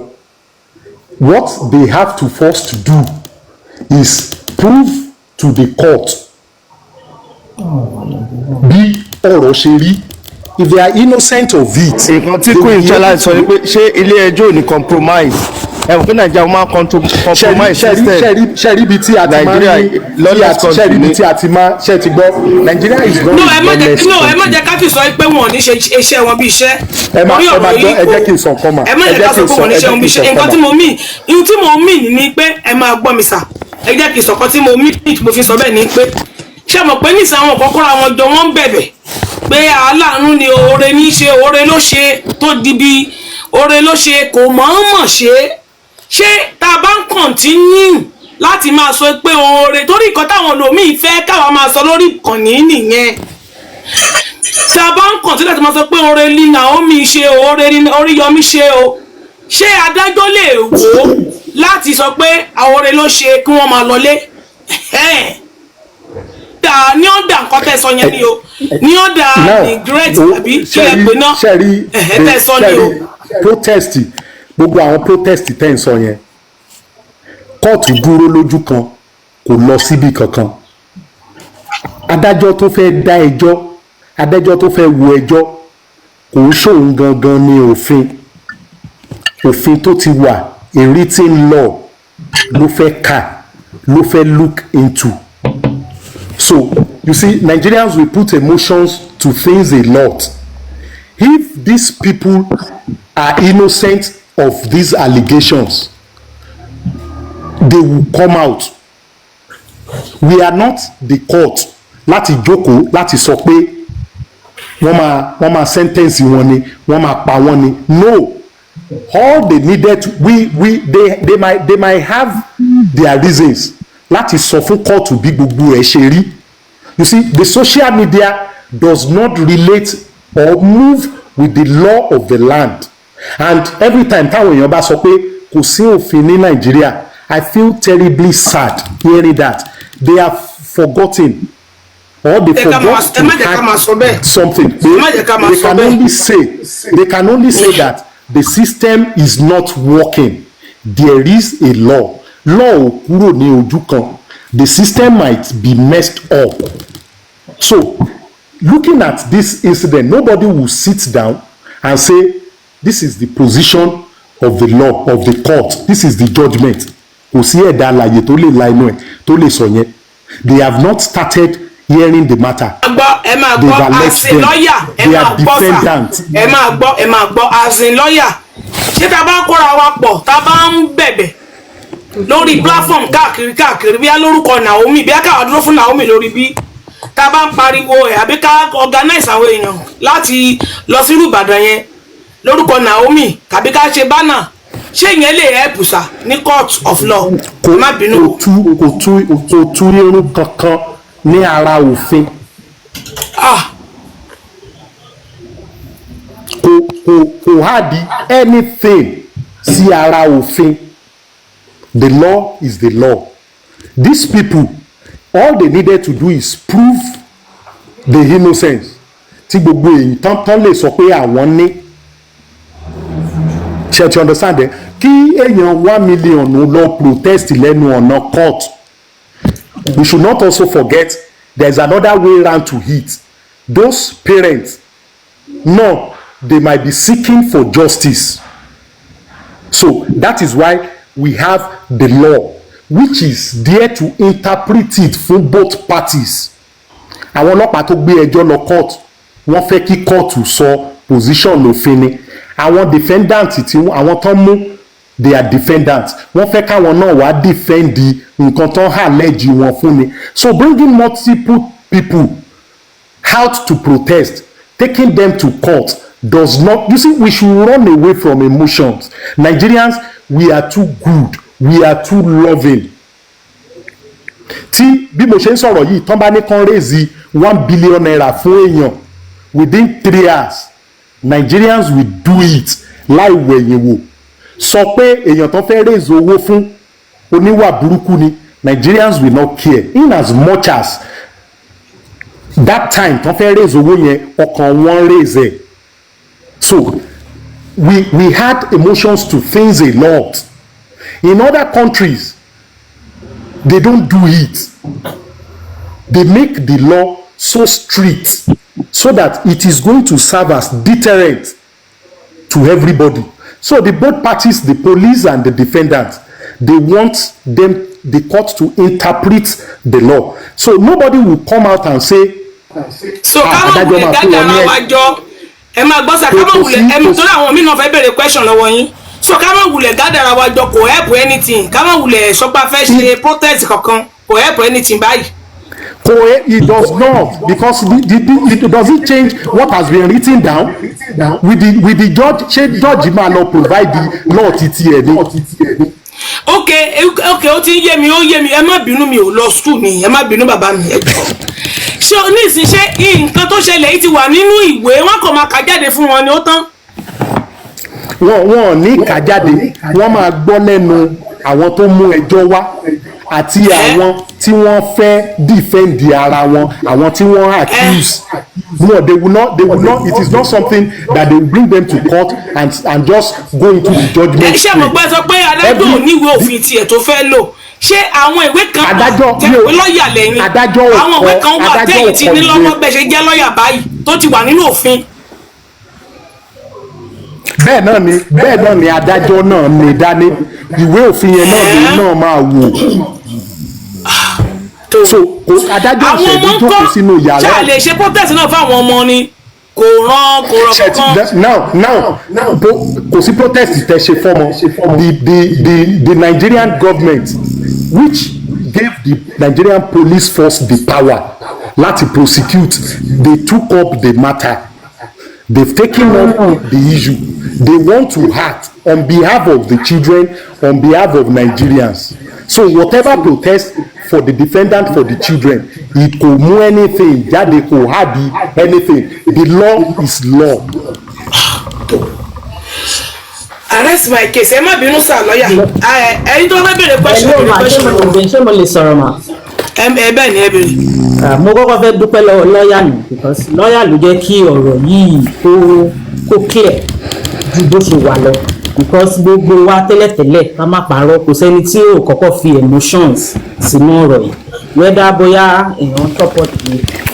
What they have to first do is prove to the court bí ọ̀rọ̀ ṣe rí if they are innocent of it. nǹkan tí queen chala sọ ni pé ṣé ilé ẹjọ́ ò ní compromise ẹ̀wọ̀n pé nàìjíríà máa compromise system ṣẹ́rí ibi tí a ti máa ṣẹ́rí ibi tí a ti máa ṣe ti gbọ́ Nigeria is not honest. ẹ má jẹ́ ká fi sọ pé wọn ò ní ṣe iṣẹ́ wọn bí iṣẹ́. ẹ jẹ́ kí n sọ nǹkan mà. ẹ má jẹ́ ká sọ pé wọn ò ní ṣe wọn bí iṣẹ́ nǹkan tí mo mean ni pé ẹ máa gbọ́ mi sà ẹ jẹ́ kí n sọ nǹkan tí mo fi sọ bẹ́ẹ̀ ni pé ṣé mo pé nísìnyí àwọn kọ́kọ́rọ́ àwọn jọ wọ́n ń bẹ̀bẹ̀ pé aláàánú ni oore ní í ṣe oore ló ṣe tó di bí oore ló ṣe kò mọ̀ọ́mọ̀ ṣé tá a bá ń kọ̀ntínú láti máa sọ pé oore torí nǹkan táwọn olómìn fẹ́ káwa máa sọ lórí ìkànnì nìyẹn tá a bá ń kọ̀ntínú láti máa sọ pé oore ní Naomi ṣe oore ní Oriyomi ṣe o ṣé adájọ́ lè wò ó láti sọ pé oore ló ṣe kí wọ́n máa lọlé ní ọ̀dà nǹkan tẹ́ sọ yẹn ni o ní ọ̀dà regret àbí kí ẹ pè náà tẹ́ sọ ni o. protest gbogbo àwọn protest tẹ́ ń sọ yẹn kóòtù dúró lójú kan kò lọ síbi kankan adájọ́ tó fẹ́ dá ẹjọ́ adájọ́ tó fẹ́ wo ẹjọ́ kò ń ṣòun gangan ní òfin tó ti wà a written law ló fẹ́ kà ló fẹ́ look into. So, you see, Nigerians will put emotions to things a lot. If these people are innocent of these allegations, they will come out. We are not the court. Láti jókòó, láti sọ pé wọ́n máa sentence wọn ni, wọ́n máa pa wọ́n ni. No. All they needed, they might have their reasons. Láti sọ fún kóòtù bí gbogbo ẹ̀ ṣe rí. You see, the social media does not relate or move with the law of the land. And every time táwọn èèyàn bá sọ pé kò sí òfin ní Nàìjíríà, I feel terribly sad hearing that. They have forgotten or they forgot to add something. They can only say that the system is not working. There is a law. Law kúrò ní ojú kan. The system might be messed up. So, looking at this incident, nobody will sit down and say, this is the position of the law, of the court. This is the judgment. Kò sí ẹ̀dá alààyè tó lè la inú ẹ̀ tó lè sọ yẹn. They have not started hearing the matter. ẹ máa gbọ́ as a lawyer ẹ máa gbọ́ as a lawyer ṣé tá a bá kóra wa pọ̀ tá a bá ń bẹ̀bẹ̀ lórí platform káàkiri bí a lórúkọ Naomi bí a káwá dúró fún Naomi lórí bí tá a bá ń pariwo ẹ̀ àbí ká organize àwọn èèyàn láti lọ sí Ìbàdàn yẹn lórúkọ Naomi tàbí ká ṣe bánà ṣé ìyẹn lè help sà ní court of law má bínú. kò tú irun kankan ní ara òfin kò hard anything sí ara òfin. The law is the law. These people, all they needed to do is prove the innocence. Tí gbogbo èyí tán lè sọ pé àwọn ní. Ṣé ti understand ẹ? Kí èèyàn 1 million lọ protest lẹ́nu ọ̀nà court. We should not also forget there is another way round to it. Those parents, no, they might be seeking for justice. So that is why we have the law, which is there to interpret it for both parties. Àwọn ọlọ́pàá tó gbé ẹjọ́ lọ court, wọ́n fẹ́ kí court sọ position òfin ni. Àwọn defendant tí àwọn tán mú, they are defendants. Wọ́n fẹ́ káwọn náà wá defend nǹkan tán allege wọn fún ni. So bringing multiple people out to protest, taking them to court does not, you see, we should run away from emotions. Nigerians, we are too good, we are too loving. Tí bí mo ṣe ń sọ̀rọ̀ yìí, tán bá ní kán raise 1 billion naira fún èèyàn within 3 hours, Nigerians will do it láì wẹ̀yìn wò. Sọ pé èèyàn tán fẹ́ raise owó fún oníwà burúkú ni, Nigerians will not care in as much as that time tán fẹ́ raise owó yẹn ọkàn wọn raise ẹ̀. So we had emotions to things a lot. In other countries, they don't do it. They make the law so strict so that it is going to serve as deterrent to everybody. So the both parties, the police and the defendant, they want the court to interpret the law. So nobody will come out and say, so káwọn wulẹ̀ dáadáa wájọ ẹ máa gbọ́ sá káwọn wulẹ̀ ẹ torí àwọn míì náà fẹ́ bèrè question lọ́wọ́ yín, so káwọn wulẹ̀ dáadáa wájọ kò help anything, káwọn wulẹ̀ sọpá fẹ́ ṣe protest kankan kò help anything báyìí. It does not, because it doesn't change what has been written down with the judge. Ṣé judge máa lọ provide the law títí ẹ̀ ní. Okay, ó ti yé mi ẹ má bínú, mi ò lọ school ni, ẹ má bínú bàbá mi ẹ jọ̀ọ́. Ṣé oníṣìí ṣé nǹkan tó ṣẹlẹ̀ yìí ti wà nínú ìwé wọn kò máa kà jáde fún wọn ni ó tán. Wọn ò ní kà jáde, wọ́n máa gbọ́ lẹ́nu àwọn tó mú ẹjọ́ wá àti àwọn tí wọ́n fẹ́ defend ara wọn, àwọn tí wọ́n accuse. No, they will not. It is not something that they will bring them to court and just go into the judgment. Ṣé mo gbọ́ sọ pé adájọ́ ò ní ìwé òfin tiẹ̀ tó fẹ́ lò? Ṣé àwọn ìwé kan jẹ́ pé lọ́ọ̀yà lẹ́yìn? Àwọn ìwé kan wà tẹ́yìn tí ní lọ́wọ́ bẹ́ẹ̀ ṣe jẹ́ lọ́ọ̀yà báyìí tó ti wà nínú òfin. Bẹ́ẹ̀ náà ni adájọ́ náà ní dání ìwé òfin yẹn náà ló náà máa wò. So adájọ́ ìṣẹ̀lú jókòó sínú yàrá. Ṣé a lè ṣe protest náà fún àwọn ọmọ ni? Kò rán kankan. Now kò sí protest tẹ́ ṣe fọ́mọ. The Nigerian government, which gave the Nigerian police force the power láti prosecute, they took up the matter. They've taken up the issue. They want to act on behalf of the children, on behalf of Nigerians. So whatever protest for the defendant, for the children, it could move anything, jáde kò hadi anything. The law is law. Arrest my case. Ẹ má bínú sá lọ́yà. Ẹni tó fẹ́ bèrè question. Ṣé mo lè sọ̀rọ̀ mà? Ẹ bẹ́ẹ̀ ni ẹ bèrè. Mo kọ́kọ́ fẹ́ dúpẹ́ lọ́wọ́ lọ́yà nù, because lọ́yà ló jẹ́ kí ọ̀rọ̀ yìí kó clear ju bó ṣe wà lọ, because gbogbo wa tẹ́lẹ̀tẹ́lẹ̀ ká má parọ́, kò sẹ́ni tí ò kọ́kọ́ fi emotions sínú ọ̀rọ̀ yìí, whether bóyá èèyàn support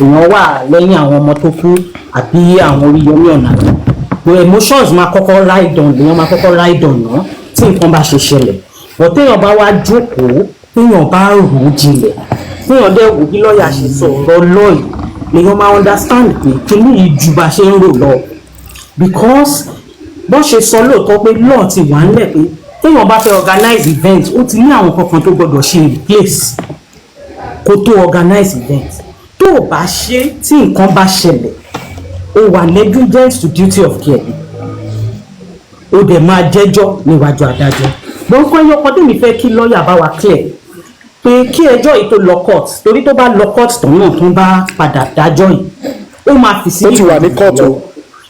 èèyàn wà lẹ́yìn àwọn ọmọ tó kú àbí àwọn Oríyọmí Ọ̀nàdàn, the emotions máa kọ́kọ́ ride on lèèyàn máa kọ́kọ́ ride on náà tí nǹkan bá ṣe ṣẹlẹ̀, but téèyàn bá wá jókòó téèyàn bá rò ó jinlẹ̀, téèyàn dẹ̀ wò bí lọ́ọ̀yà ṣe sọ ọ̀rọ̀ lọ́ọ̀yì lèèyàn máa understand pé kíní yìí ju bá ṣe ń rò lọ, because bọ́n ṣe sọ lóòótọ́ pé law ti wà nílẹ̀ pé téèyàn bá fẹ́ organize event ó ti ní àwọn kankan tó gbọdọ̀ ṣe in place kó tó organize event. Tó o bá ṣe tí nǹkan bá ṣẹlẹ̀ o wà negligence to duty of care, o dẹ̀ máa jẹ́jọ́ níwájú adájọ́. Gbọ́n yọkọ tèmi fẹ́ kí lọ́ọ̀yà bá wa clear pé kí ẹjọ́ yìí tó lọ court, torí tó bá lọ court tán náà tó bá padà dájọ́ yìí ó máa fi sí. Ó ti wà ní court o.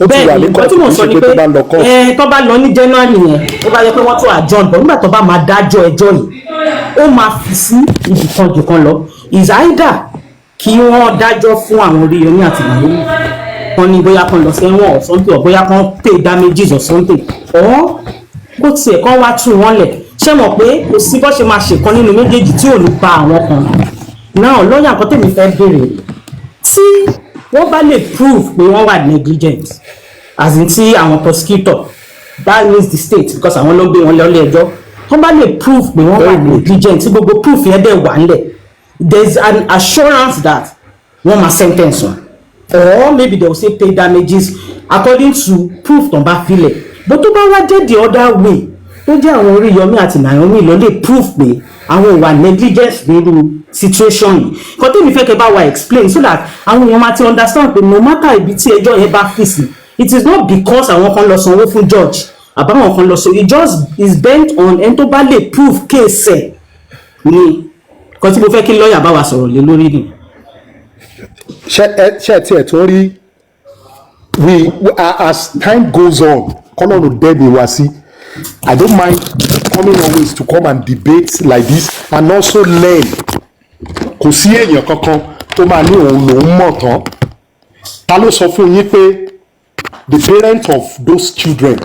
bẹ́ẹ̀ ni nǹkan tí mo sọ ni pé tó bá lọ ní January yẹn ó bá yẹ pé wọ́n tún adjourn bọ̀ nígbà tó bá máa dájọ́ ẹjọ́ yìí ó máa fi sí ibì kan jù kan lọ is either kí wọ́n dájọ́ fún àwọn Oríyọmí àti Naomi kan ní bóyá kan lọ sẹ́wọ̀n or something or bóyá kan pay damages or something or kó tiẹ̀ kan wá tú wọn lẹ̀ ṣé mọ̀ pé kò sí bó ṣe máa ṣèkan nínú méjèèjì tí ò ní pa àwọn kan náà lọ́yà kan tèmi fẹ́ béèrè tí wọ́n bá lè prove pé wọ́n wà negligent as in tí àwọn prosecutor that means the state because àwọn ló gbé wọn lọ ilé ẹjọ́ wọ́n bá lè prove pé wọ́n wà negligent tí gbogbo proof yẹn dẹ̀ wà nílẹ̀ there is an assurance that wọ́n máa sentence wọn or maybe they will say pay damages according to proof tó ń bá filẹ̀ but tó bá wá jẹ́ the other way tó jẹ́ àwọn Oríyọmí àti Naomi ló lè prove pé àwọn ìwà negligence nínú situation yìí kò tí mi fẹ́ kẹ́ bá wa explain so that àwọn èèyàn máa ti understand pé no matter ibi tí ẹjọ́ yẹn bá fi sí it is not because àwọn kan lọ sanwó fún judge àbáwọn kan lọ sọ it just is bent on ẹni tó bá lè prove case ẹ̀ ni kò tí mo fẹ́ kí lọ́ọ̀yà bá wa sọ̀rọ̀ lé lórí ni. ṣe tí ẹ tó rí as time goes on kọ́lọ́run dẹ́bi wá sí I don't mind coming always to come and debate like this and also learn. Kò sí èèyàn kankan tó máa ní òun lòún mọ̀ tán. Ta ló sọ fún yín pé the parent of those children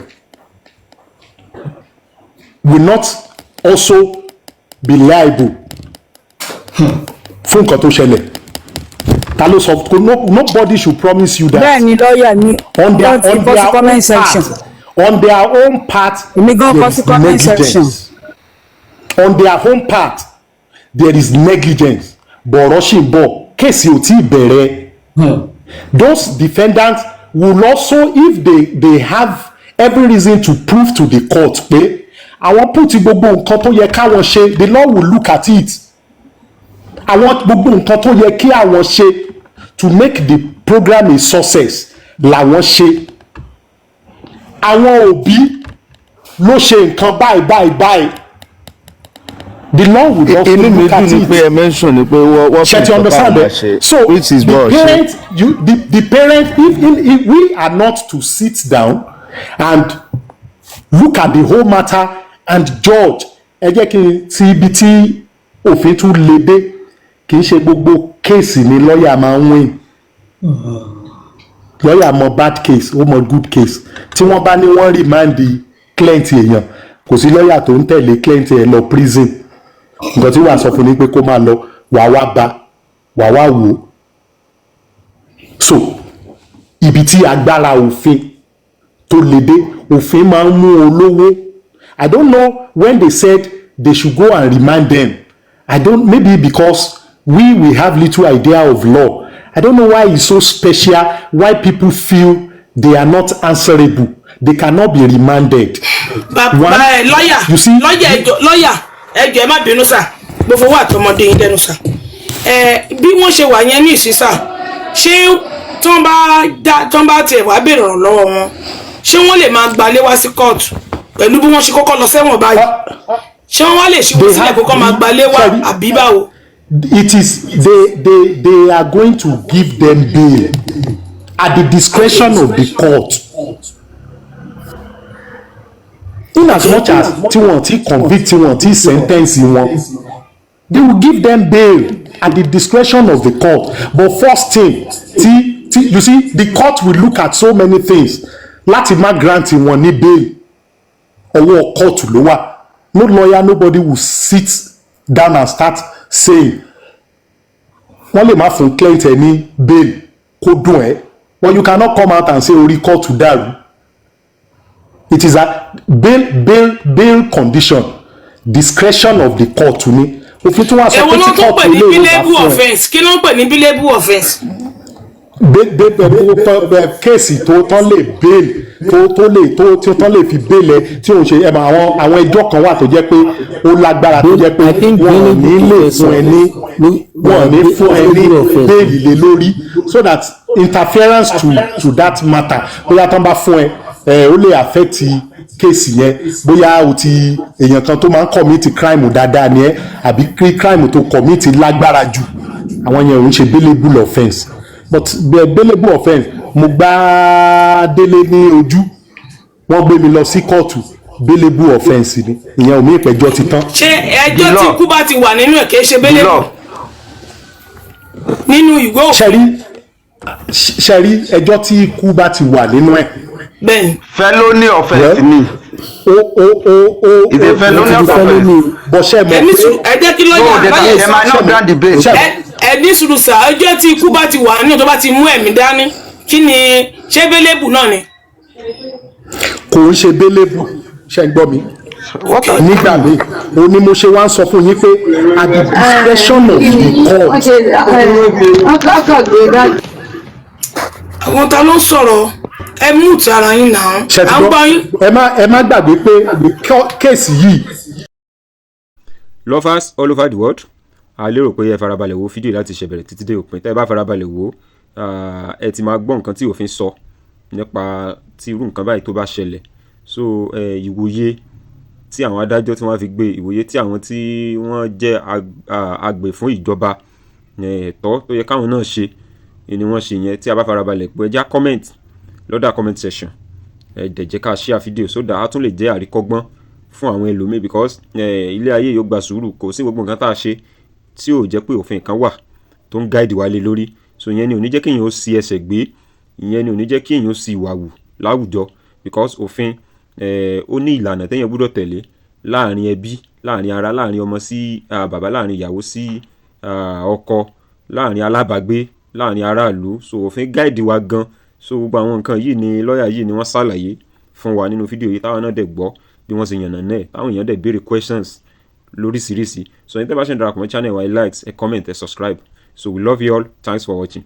will not also be liable fún nǹkan tó ṣẹlẹ̀? Ta ló sọ nobody should promise you that. Bẹ́ẹ̀ni lọ́ọ̀yà ni on their own part there is negligence. On their own part there is negligence. Bọ̀rọ̀ ṣì ń bọ̀ kéèsì ò tí ì bẹ̀rẹ̀. Those defendants will also if they have every reason to prove to the court pé àwọn put gbogbo nǹkan tó yẹ káwọn ṣe the law will look at it. Àwọn gbogbo nǹkan tó yẹ kí àwọn ṣe to make the program a success làwọn ṣe. Àwọn òbí ló ṣe nǹkan báyìí. The law would also look at it. Ṣé understand it? So the parent if we are not to sit down and look at the whole matter and judge ẹ jẹ́ kí n ti ibi tí òfin tún le dé kì í ṣe gbogbo kéèsì ni lọ́ọ̀yà máa ń win. Lọ́ọ̀yà mọ bad case ó mọ good case tí wọ́n bá ní wọ́n remand client èèyàn kò sí lọ́ọ̀yà tó ń tẹ̀lé client ẹ̀ lọ prison nǹkan tí wàá sọ fún ni pé kó máa lọ wàá wá wò ó. So ibi tí agbára òfin tó le dé òfin máa ń mú olówó. I don't know when they said they should go and remand them. Maybe because we have little idea of law. I don't know why it's so special, why people feel they are not answerable. They cannot be remanded. Lawyer, you see, lawyer, ẹ má bínú sà, mo fọwọ́ àtọmọdé yín dẹnu sà. Bí wọ́n ṣe wà yẹn ní ìsìn sà, ṣé tí wọ́n bá tiẹ̀ wá béèrè ọ̀rọ̀ lọ́wọ́ wọn, ṣé wọ́n lè máa gbalé wá sí kóòtù pẹ̀lú bí wọ́n ṣe kọ́kọ́ lọ sẹ́wọ̀n báyìí? Ṣé wọ́n wá lè ṣe wọ́n sílẹ̀ kókó máa gbalé wá àbí báwo? It is they are going to give them bail at the discretion of the court. In as much as tí wọ́n ti convict tí wọ́n ti sentence wọn, they will give them bail at the discretion of the court. But first thing you see the court will look at so many things láti má grant wọn ní bail. Ọwọ́ court ló wà. No lawyer, nobody will sit down and start saying wọ́n lè má fún client ẹ ní bail kó dùn ẹ́ but you cannot come out and say orí court dàrú. It is a bail condition discretion of the court ni òfin tí wọ́n sọ pé tí court lè wọ́n bá fún ẹ. Kí ló ń pè ní billable offence? Kéèsì tó tán lè bail tó tán lè fi bail ẹ tí òun ṣe àwọn ẹjọ́ kan wà tó jẹ́ pé ó lágbára tó jẹ́ pé wọ́n ní lè fún ẹ ní bail lé lórí so that interference to that matter bóyá tán bá fún ẹ ó lè affect kéèsì yẹn bóyá o ti èèyàn kan tó máa ń commit crime dáadáa ni ẹ àbí crime tó commit lágbára jù àwọn yẹn ò ń ṣe bailable offence. But the bailable offence mo gbá Délé ní ojú wọ́n gbé mi lọ sí kóòtù bélébù offence ni ìyẹn ò mí ìpẹ́jọ́ ti tán. ṣé ẹjọ́ tí ikú bá ti wà nínú ẹ̀ kìí ṣe bélébù nínú ìwé òfin. ṣẹ́rí ẹjọ́ tí ikú bá ti wà nínú ẹ̀. bẹ́ẹ̀ni. felony offence ni. ìdè felony offence. bọ́sẹ̀ mọ̀ pé ẹ jẹ́ kí lọ́yà báyìí ẹni sùúrù sá ọjọ́ tí ikú bá ti wà nínú tó bá ti mú ẹ̀mí dání kí ni ṣé bélébù náà ni. kò ń ṣe bélébù ṣe ń gbọ́ mi nígbà míì o ní mo ṣe wá ń sọ fún yín pé at the discretion of the court. àwọn ta ló ń sọ̀rọ̀ ẹ mú ti ara yín náà à ń gbọ́ yín. ẹ má gbàgbé pé kéèsì yìí. Lovers all over the world a lérò pé ẹ farabalẹ̀ wo fídíò láti ṣẹ̀bẹ̀rẹ̀ títí dé òpin tẹ́ ẹ bá farabalẹ̀ wo ẹ ti máa gbọ́ nǹkan tí òfin sọ nípa tí irú nǹkan báyìí tó bá ṣẹlẹ̀ so ìwòye tí àwọn adájọ́ tí wọ́n fi gbé ìwòye tí àwọn tí wọ́n jẹ́ agbè fún ìjọba ẹ̀tọ́ tó yẹ káwọn náà ṣe ni wọ́n ṣe yẹn tí a bá farabalẹ̀ pé ẹjá comment lọ́dà comment section dẹ̀ jẹ́ ká share fídíò so that a tún lè jẹ́ àríkọ́gbọ́n fún àwọn ẹlòmíì because ilé ayé yóò gba sùúrù kò sí gbogbo nǹkan tá a ṣe tí ò jẹ́ pé òfin kan wà tó ń guide wa lé lórí so ìyẹn ni ò ní jẹ́ kí èèyàn ó si ẹsẹ̀ gbé ìyẹn ni ò ní jẹ́ kí èèyàn ó si ìwà wù láwùjọ because òfin ó ní ìlànà téèyàn gbọ́dọ̀ tẹ̀lé láàrin ẹbí láàrin ará láàrin ọmọ sí bàbá láàrin ìyàwó sí ọkọ láàrin alábàágbé láàrin aráàlú so òfin guide wa gan so gbogbo àwọn nǹkan yìí ni lọ́ọ̀yà yìí ni wọ́n ṣàlàyé fún wa nínú fídíò yìí táwọn náà dẹ̀ gbọ́ bí wọ́n ṣe yànnà náà táwọn èèyàn dẹ̀ béèrè questions lóríṣiríṣi so ẹni tẹ́ bá ṣe ń darapọ̀ mọ́ channel wa ẹ like ẹ comment ẹ subscribe so we love you all thanks for watching.